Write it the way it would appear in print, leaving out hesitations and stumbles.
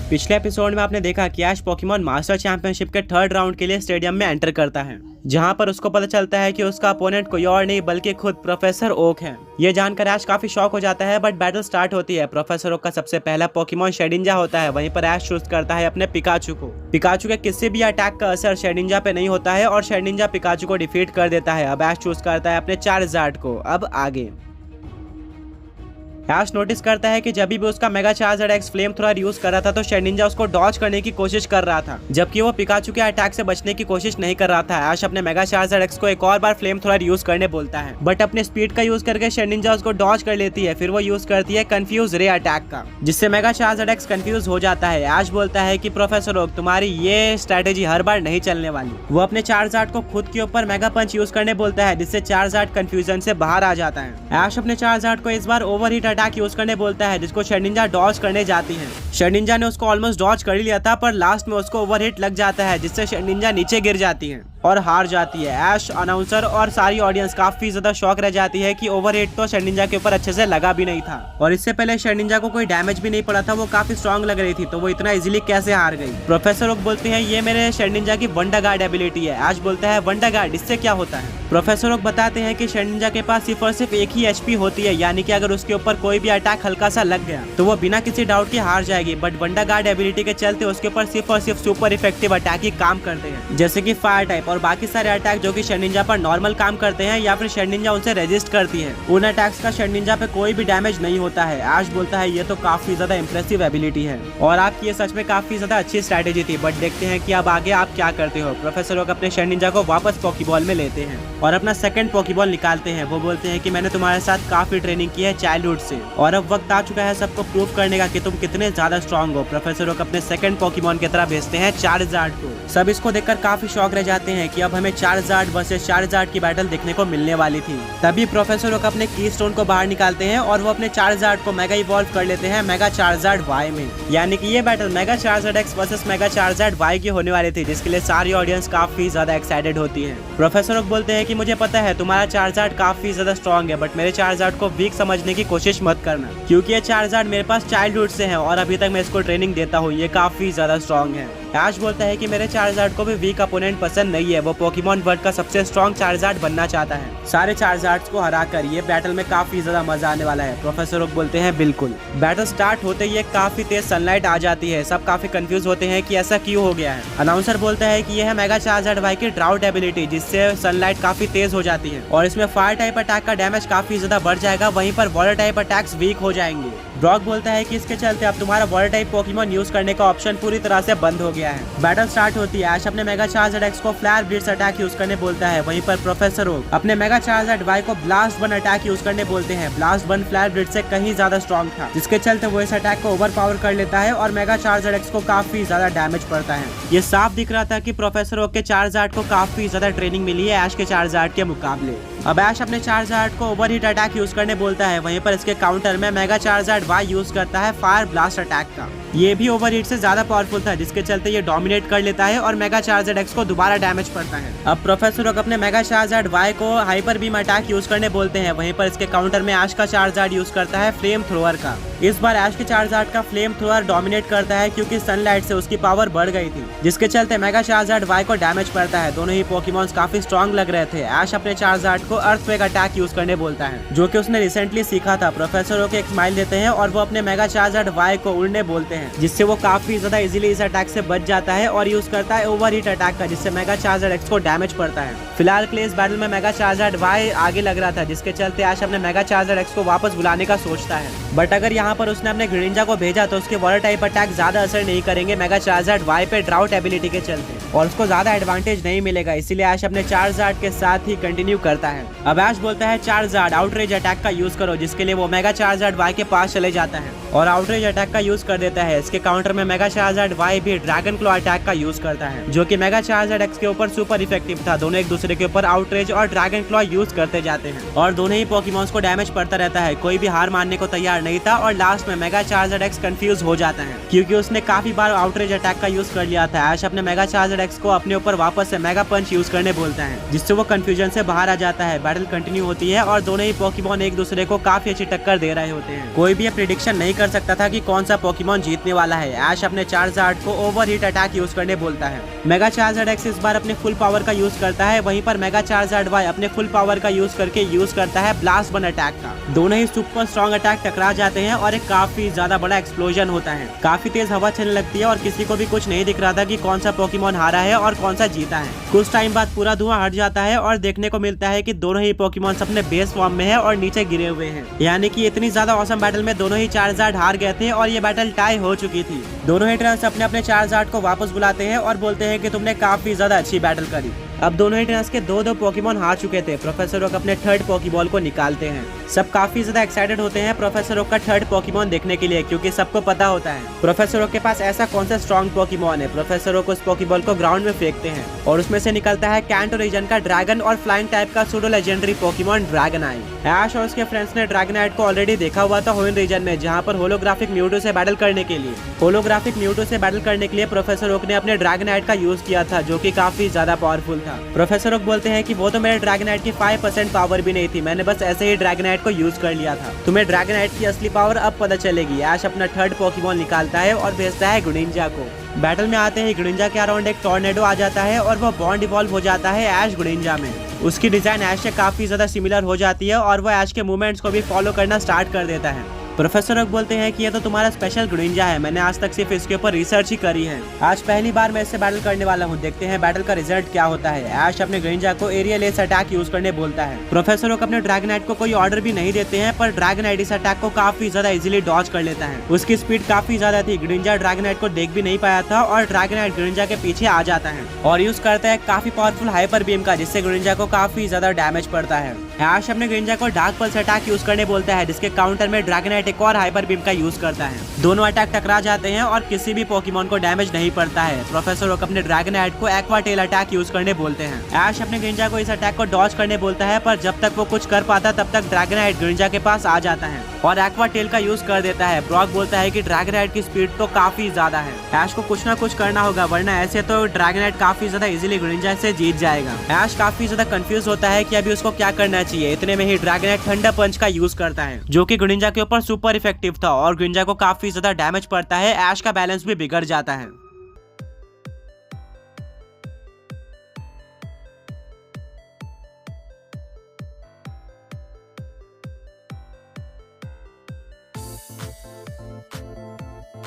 पिछले एपिसोड में आपने देखा कि ऐश पोकेमॉन मास्टर चैंपियनशिप के थर्ड राउंड के लिए स्टेडियम में एंटर करता है, जहां पर उसको पता चलता है कि उसका अपोनेंट कोई और नहीं बल्कि खुद प्रोफेसर ओक है। ये जानकर ऐश काफी शॉक हो जाता है, बट बैटल स्टार्ट होती है। प्रोफेसर ओक का सबसे पहला पोकेमॉन शेडिंजा होता है। वहीं पर ऐश चूज करता है अपने पिकाचू को। पिकाचू के किसी भी अटैक का असर शेडिंजा पे नहीं होता है और शेडिंजा पिकाचू को डिफीट कर देता है। अब ऐश चूज करता है अपने चार्जार्ड को। अब आगे ऐश नोटिस करता है कि जब भी उसका mega charger x flame thrower use कर रहा था तो शेडिंजा उसको डॉज करने की कोशिश कर रहा था, जबकि वो पिकाचू के अटैक से बचने की कोशिश नहीं कर रहा था। ऐश अपने मेगा चार्जर एक्स को एक और बार फ्लेम थ्रोअर यूज करने बोलता है, बट अपने स्पीड का यूज करके शेडिंजा उसको डॉज कर लेती है। फिर वो यूज करती है कंफ्यूज रे अटैक का, जिससे मेगा चार्जर एक्स कंफ्यूज हो जाता है। ऐश बोलता है कि प्रोफेसर ओक, तुम्हारी ये स्ट्रेटेजी हर बार नहीं चलने वाली। वो अपने चार्जार्ड को खुद के ऊपर मेगा पंच यूज करने बोलता है, जिससे चार्जार्ड कंफ्यूजन से बाहर आ जाता है। ऐश अपने चार्जार्ड को इस बार ओवरहीट अटैक यूज करने बोलता है, जिसको शेडिंजा डॉज करने जाती है। शेडिंजा ने उसको ऑलमोस्ट डॉज कर ही लिया था, पर लास्ट में उसको ओवरहिट लग जाता है, जिससे शेडिंजा नीचे गिर जाती है और हार जाती है। ऐश, अनाउंसर और सारी ऑडियंस काफी ज्यादा शॉक रह जाती है कि ओवरहिट तो शेडिंजा के ऊपर अच्छे से लगा भी नहीं था और इससे पहले शेडिंजा को कोई डैमेज भी नहीं पड़ा था। वो काफी स्ट्रांग लग रही थी, तो वो इतना इजीली कैसे हार गई। प्रोफेसर ओक बोलते हैं ये मेरे शेडिंजा की वंडर गार्ड एबिलिटी है। ऐश बोलता है वंडर गार्ड, इससे क्या होता है? प्रोफेसर ओक बताते हैं कि शेडिंजा के पास सिर्फ और सिर्फ एक ही एचपी होती है, यानी कि अगर उसके ऊपर कोई भी अटैक हल्का सा लग गया तो वो बिना किसी डाउट के हार जाएगी। बट वंडर गार्ड एबिलिटी के चलते उसके ऊपर सिर्फ और सिर्फ सुपर इफेक्टिव अटैक ही काम करते हैं, जैसे कि फायर टाइप और बाकी सारे अटैक जो कि शेडिंजा पर नॉर्मल काम करते हैं या फिर शेडिंजा उनसे रेजिस्ट करती है। उन अटैक्स का शेडिंजा पे कोई भी डैमेज नहीं होता है। ऐश बोलता है ये तो काफी ज्यादा इंप्रेसिव एबिलिटी है और आपकी ये सच में काफी ज्यादा अच्छी स्ट्रेटेजी थी, बट देखते हैं कि अब आगे आप क्या करते हो। प्रोफेसर ओक अपने शेडिंजा को वापस पोकेबॉल में लेते हैं और अपना सेकंड पोकेबॉल निकालते हैं। वो बोलते हैं कि मैंने तुम्हारे साथ काफी ट्रेनिंग की है चाइल्डहुड से और अब वक्त आ चुका है सबको प्रूव करने का कि तुम कितने ज्यादा स्ट्रांग हो। प्रोफेसर ओक अपने सेकंड पोकेमॉन की तरह भेजते हैं चार्जार्ड को। सब इसको देखकर काफी शॉक रह जाते हैं कि अब हमें चार्जार्ड वर्सेस चार्जार्ड की बैटल देखने को मिलने वाली थी। तभी प्रोफेसर ओक अपने कीस्टोन को बाहर निकालते हैं और वो अपने चार्जार्ड को मेगा इवॉल्व कर लेते हैं मेगा चार्जार्ड वाई में, यानी कि ये battle Mega Charizard X versus Mega Charizard Y की होने वाली थी, जिसके लिए सारी ऑडियंस काफी ज्यादा एक्साइटेड होती है। प्रोफेसर ओक बोलते हैं कि मुझे पता है तुम्हारा चार्जार्ड काफी ज्यादा स्ट्रांग है, बट मेरे चार्जार्ड को वीक समझने की कोशिश मत करना, क्योंकि ये चार्जार्ड मेरे पास चाइल्डहुड से है और अभी तक मैं इसको ट्रेनिंग देता हूँ। ये काफी ज्यादा स्ट्रांग है। ऐश बोलता है कि मेरे चार्जार्ड को भी वीक अपोनेंट पसंद नहीं है। वो पोकेमॉन वर्ल्ड का सबसे स्ट्रॉन्ग चार्जार्ड बनना चाहता है। सारे चार्जार्ड्स को हराकर ये बैटल में काफी ज्यादा मजा आने वाला है। प्रोफेसर ओक बोलते हैं बिल्कुल। बैटल स्टार्ट होते ही काफी तेज सनलाइट आ जाती है। सब काफी कंफ्यूज होते हैं कि ऐसा क्यों हो गया है। अनाउंसर बोलता है कि यह है मेगा चार्जार्ड वाई की ड्राउट एबिलिटी, जिससे सनलाइट काफी तेज हो जाती है और इसमें फायर टाइप अटैक का डैमेज काफी ज्यादा बढ़ जाएगा, वहीं पर वाटर टाइप अटैक्स वीक हो जाएंगे। ब्रॉक बोलता है कि इसके चलते अब तुम्हारा वाटर टाइप पोकेमॉन यूज करने का ऑप्शन पूरी तरह से बंद हो गया है। बैटल स्टार्ट होती है। ऐश अपने मेगा चार्जर्ड एक्स को फ्लायर ब्लिट्ज अटैक यूज करने बोलता है, वहीं पर प्रोफेसर ओक अपने मेगा चार्जर्ड वाई को ब्लास्ट बन अटैक यूज करने बोलते हैं। ब्लास्ट बन फ्लायर ब्लिट्ज से कहीं ज्यादा स्ट्रॉन्ग था, जिसके चलते वो इस अटैक को ओवर पावर कर लेता है और मेगा चार्जर्ड एक्स को काफी ज्यादा डैमेज पड़ता है। ये साफ दिख रहा था कि प्रोफेसर ओक के चार्जार्ड को काफी ज्यादा ट्रेनिंग मिली है ऐश के चार्जार्ड के मुकाबले। अब ऐश अपने चार्जार्ड को ओवरहीट अटैक यूज करने बोलता है, वहीं पर इसके काउंटर में मेगा चार्जार्ड वाई यूज करता है फायर ब्लास्ट अटैक का। ये भी ओवरहीट से ज्यादा पावरफुल था, जिसके चलते ये डोमिनेट कर लेता है और मेगा चार्जर्ड एक्स को दोबारा डैमेज पड़ता है। अब प्रोफेसर ओक अपने मेगा चार्जर्ड वाई को हाइपर बीम अटैक यूज करने बोलते हैं, वहीं पर इसके काउंटर में ऐश का चार्जार्ड यूज करता है फ्लेम थ्रोअर का। इस बार ऐश के चार्जार्ड का फ्लेम थ्रोअर डोमिनेट करता है, क्योंकि सनलाइट से उसकी पावर बढ़ गई थी, जिसके चलते मेगा चार्जार्ड वाई को डैमेज पड़ता है। दोनों ही पोकेमॉन्स काफी स्ट्रॉन्ग लग रहे थे। ऐश अपने चार्जार्ड को अर्थक्वेक अटैक यूज करने बोलता है, जो कि उसने रिसेंटली सीखा था। प्रोफेसर ओक एक स्माइल देते हैं और वो अपने मेगा चार्जार्ड वाई को उड़ने बोलते हैं, जिससे वो काफी ज्यादा इजीली इस अटैक से बच जाता है और यूज करता है ओवरहीट अटैक का, जिससे मेगा चार्जर्ड एक्स को डैमेज पड़ता है। फिलहाल के लिए इस बैटल में मेगा चार्जर्ड वाई आगे लग रहा था, जिसके चलते ऐश अपने मेगा चार्जर्ड एक्स को वापस बुलाने का सोचता है, बट अगर यहाँ पर उसने अपने ग्रीनिंजा को भेजा तो उसके वाटर टाइप अटैक ज्यादा असर नहीं करेंगे मेगा चार्जर्ड वाई पे ड्राउट एबिलिटी के चलते, और उसको ज्यादा एडवांटेज नहीं मिलेगा। इसीलिए ऐश अपने चार्जार्ड के साथ ही कंटिन्यू करता है। अब ऐश बोलता है चार्जार्ड आउटरेज अटैक का यूज करो, जिसके लिए वो मेगा चार्जार्ड वाई के पास चले जाता है और आउटरेज अटैक का यूज कर देता है। इसके काउंटर में मेगा चार्जर्ड वाई भी ड्रैगन क्लॉ अटैक का यूज करता है, जो कि मेगा चार्जर्ड एक्स के ऊपर सुपर इफेक्टिव था। दोनों एक दूसरे के ऊपर आउटरेज और ड्रैगन क्लॉ यूज करते जाते हैं और दोनों ही पोकेमॉन्स को डैमेज पड़ता रहता है। कोई भी हार मानने को तैयार नहीं था और लास्ट में मेगा चार्जर्ड एक्स कंफ्यूज हो जाता है, क्योंकि उसने काफी बार आउटरेज अटैक का यूज कर लिया था। ऐश अपने मेगा चार्जर्ड MegaCharger को अपने ऊपर वापस से मेगा पंच यूज करने बोलता है, जिससे वो कंफ्यूजन से बाहर आ जाता है। बैटल कंटिन्यू होती है और दोनों ही पोकेमॉन एक दूसरे को काफी अच्छी टक्कर दे रहे होते हैं। कोई भी ये प्रिडिक्शन नहीं कर सकता था कि कौन सा पोकेमॉन जीतने वाला है। ऐश अपने चार्जार्ड को ओवरहीट अटैक यूज करने बोलता है। MegaCharger इस बार अपने फुल पावर का यूज करता है, वहीं पर MegaCharger Y अपने फुल पावर का यूज करके यूज करता है ब्लास्ट बन अटैक का। दोनों ही सुपर स्ट्रॉन्ग अटैक टकरा जाते हैं और एक काफी ज्यादा बड़ा एक्सप्लोजन होता है। काफी तेज हवा चलने लगती है और किसी को भी कुछ नहीं दिख रहा था कि कौन सा पोकेमॉन हारा है और कौन सा जीता है। कुछ टाइम बाद पूरा धुआं हट जाता है और देखने को मिलता है कि दोनों ही पोकेमॉन अपने बेस फॉर्म में है और नीचे गिरे हुए हैं। यानी कि इतनी ज्यादा औसम बैटल में दोनों ही चार्जार्ड हार गए थे और ये बैटल टाई हो चुकी थी। दोनों ही ट्रेनर्स अपने अपने चार्जार्ड को वापस बुलाते हैं और बोलते हैं कि तुमने काफी ज्यादा अच्छी बैटल करी। अब दोनों ही ट्रेनर्स के दो पोकेमॉन हार चुके थे। प्रोफेसर ओक अपने थर्ड पोकेबॉल को निकालते हैं। सब काफी ज्यादा एक्साइटेड होते हैं प्रोफेसर ओक का थर्ड पोकेमॉन देखने के लिए, क्योंकि सबको पता होता है प्रोफेसर ओक के पास ऐसा कौन सा स्ट्रॉन्ग पोकेमॉन है। प्रोफेसर ओक उस पोकेबॉल को ग्राउंड में फेंकते हैं और उसमें से निकलता है कैंटो रीजन का ड्रैगन और फ्लाइंग टाइप का सूडो लेजेंडरी पोकेमॉन ड्रैगनाइट। ऐश और उसके फ्रेंड्स ने ड्रैगनाइट को ऑलरेडी देखा हुआ था होइन रीजन में, जहाँ पर होलोग्राफिक म्यूटो से बैटल करने के लिए प्रोफेसर ओक ने अपने ड्रैगनाइट का यूज किया था, जो कि काफी ज्यादा पावरफुल था। प्रोफेसर ओक बोलते हैं कि वो तो मेरे ड्रैगनाइट की 5% पावर भी नहीं थी, मैंने बस ऐसे ही ड्रैगनाइट को यूज कर लिया था। तुम्हें ड्रैगनाइट की असली पावर अब पता चलेगी। ऐश अपना थर्ड पोकेमॉन निकालता है और भेजता है ग्रीनिंजा को। बैटल में आते ही ग्रीनिंजा के अराउंड एक टॉर्नेडो आ जाता है और वो बॉन्ड इवॉल्व हो जाता है ऐश ग्रीनिंजा में। उसकी डिजाइन ऐश से काफी ज्यादा सिमिलर हो जाती है और वो ऐश के मूवमेंट्स को भी फॉलो करना स्टार्ट कर देता है। प्रोफेसर ओक बोलते हैं कि ये तो तुम्हारा स्पेशल ग्रीनिंजा है, मैंने आज तक सिर्फ इसके ऊपर रिसर्च ही करी है। आज पहली बार मैं इससे बैटल करने वाला हूँ, देखते हैं बैटल का रिजल्ट क्या होता है। ऐश अपने ग्रीनिंजा को एरियल एस अटैक यूज करने बोलता है। प्रोफेसर ओक अपने ड्रैगनाइट को कोई ऑर्डर भी नहीं देते हैं, पर ड्रैगनाइट इस अटैक को काफी ज्यादा इजीली डॉज कर लेता है। उसकी स्पीड काफी ज्यादा थी, ग्रीनिंजा ड्रैगनाइट को देख भी नहीं पाया था और ड्रैगनाइट ग्रीनिंजा के पीछे आ जाता है और यूज करता है काफी पावरफुल हाइपर बीम का, जिससे ग्रीनिंजा को काफी ज्यादा डैमेज पड़ता है। ऐश अपने ग्रीनिंजा को डार्क पल्स अटैक यूज करने बोलता है, जिसके काउंटर में ड्रैगनाइट एक और हाइपर बीम का यूज करता है। दोनों अटैक टकरा जाते हैं और किसी भी पोकेमॉन को डैमेज नहीं पड़ता है। प्रोफेसर ओक अपने ड्रैगनाइट को एक्वा टेल अटैक यूज करने बोलते हैं। ऐश अपने ग्रीनिंजा को इस अटैक को डॉज करने बोलता है, पर जब तक वो कुछ कर पाता तब तक ड्रैगनाइट ग्रीनिंजा के पास आ जाता है और एक्वा टेल का यूज कर देता है। ब्रॉक बोलता है कि ड्रैगनाइट की स्पीड तो काफी ज्यादा है, ऐश को कुछ ना कुछ करना होगा, वरना ऐसे तो ड्रैगनाइट काफी ज्यादा इजीली ग्रीनिंजा से जीत जाएगा। ऐश काफी ज्यादा कंफ्यूज होता है कि अभी उसको क्या करना चाहिए। इतने में ही ड्रैगनाइट थंडर पंच का यूज करता है, जो कि ग्रीनिंजा के ऊपर सुपर इफेक्टिव था और ग्रीनिंजा को काफी ज्यादा डैमेज पड़ता है। ऐश का बैलेंस भी बिगड़ जाता है।